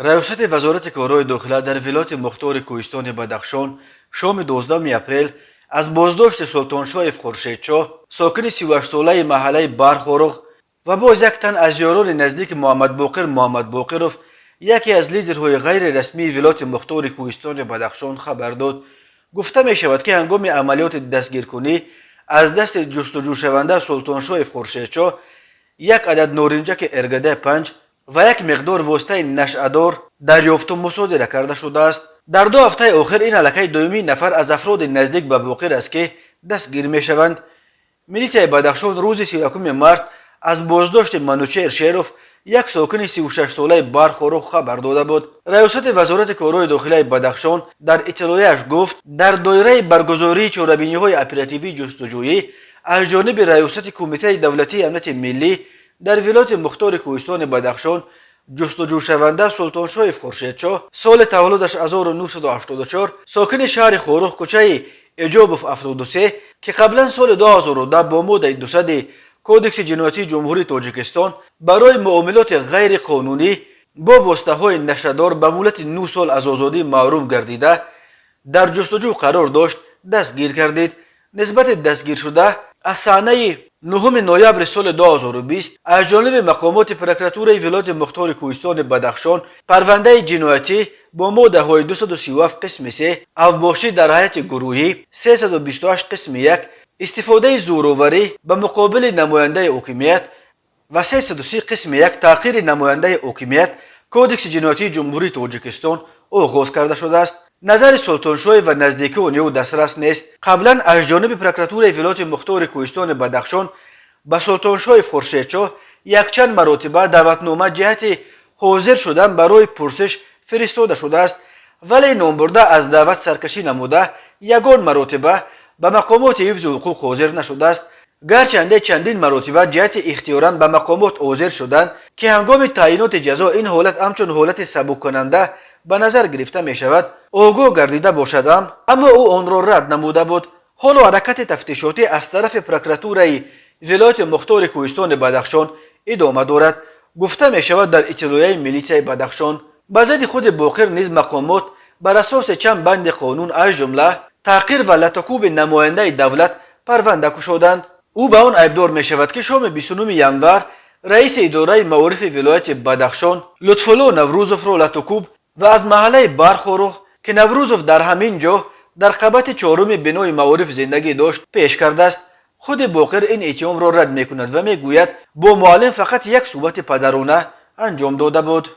ریاست وزارت کارهای داخله در ولایت مختار کوهستان بدخشان شام 12 اپریل از بازداشت سلطان شایف خورشیدچا ساکن 38 ساله محله برخورخ و باز یک تن از یاران نزدیک محمد باقرов یکی از لیدرهای غیر رسمی ولایت مختار کوهستان بدخشان خبر داد. گفته می شود که هنگام عملیات دستگیرکنی از دست جستجو شونده سلطان شایف خورشیدچا یک عدد نارنجک ارگده 5 و یک مقدار واسطه نشعه‌دار دریافت و مصادره کرده شده است. در 2 هفته آخر این علاقه دومی نفر از افراد نزدیک به باقر است که دستگیر می شوند. میلیشیای بدخشان روز 31 مارس از بازداشت منوچهر شیروف یک ساکن 36 ساله برخورخ خبر داده بود. ریاست وزارت کارهای داخلی بدخشان در اطلاعیه‌اش گفت در دایره برگزاری چاره‌بینی‌های اپراتیوی جستجویی از جانب ریاست کمیته دولتی امنیت ملی در ولایت مختار کوهستان بدخشان جستجو شونده سلطان شایف خورشیدچا سال تولدش 1984 ساکن شهر خورخ کوچه اجابوف 73 که قبلا سال 2010 با ماده 200 کودکس جنایتی جمهوری تاجیکستان برای معاملات غیر قانونی با واسطه های نشدار به مدت 9 سال از آزادی محروم گردیده در جستجو قرار داشت دستگیر کردید. نسبت دستگیر شده از صحنه 9 نوامبر سال 2020 از جانب مقامات پروکراتوره ولایت مختار کوهستان بدخشان پرونده جنایتی با ماده های 237 قسم 3 اوباشی در حیات گروهی 328 قسم 1 استفاده زوراوری به مقابل نماینده حاکمیت و 330 قسم 1 تحقیر نماینده حاکمیت کودکس جنایتی جمهوری تاجیکستان آغاز کرده شده است. نظر سلطان شایف و نزدیکان او دسترس نیست. قبلا از جانب پروکراتوره ولایت مختار کوهستان بدخشان به سلطان شایف خورشیدچا یک چند مرتبه دعوتنامه جهت حاضر شدن برای پرسش فرستاده شده است، ولی نامبرده از دعوت سرکشی نموده یگان مرتبه به مقامات حفظ حقوق حاضر نشده است. گرچنده چندین مرتبه جهت اختیاراً به مقامات حاضر شدند که هنگام تعیینات جزا این حالت همچون حالت سبک کننده به نظر گرفته می شود آگاه گردیده باشدم، اما او آن را رد نموده بود. حالا حرکت تفتیشاتی از طرف پروکراتوره ولایت مختار کوهستان بدخشان ادامه دارد. گفته می شود در اطلاعیه میلیشیای بدخشان به ضد خود باقر نیز مقامات بر اساس چند بند قانون از جمله تحقیر و لطکوب نماینده دولت پرونده گشودند. او به آن عیبدار می شود که شام 29 ژانویه رئیس اداره معارف ولایت بدخشان لطفالله نوروزوف را لطکوب و از محله برخورخ که نوروزوف در همین جا در قبط 4 بنای معارف زندگی داشت پیش کرده است. خود باقر این اتهام را رد می کند و می گوید با معلم فقط یک صحبت پدرانه انجام داده بود.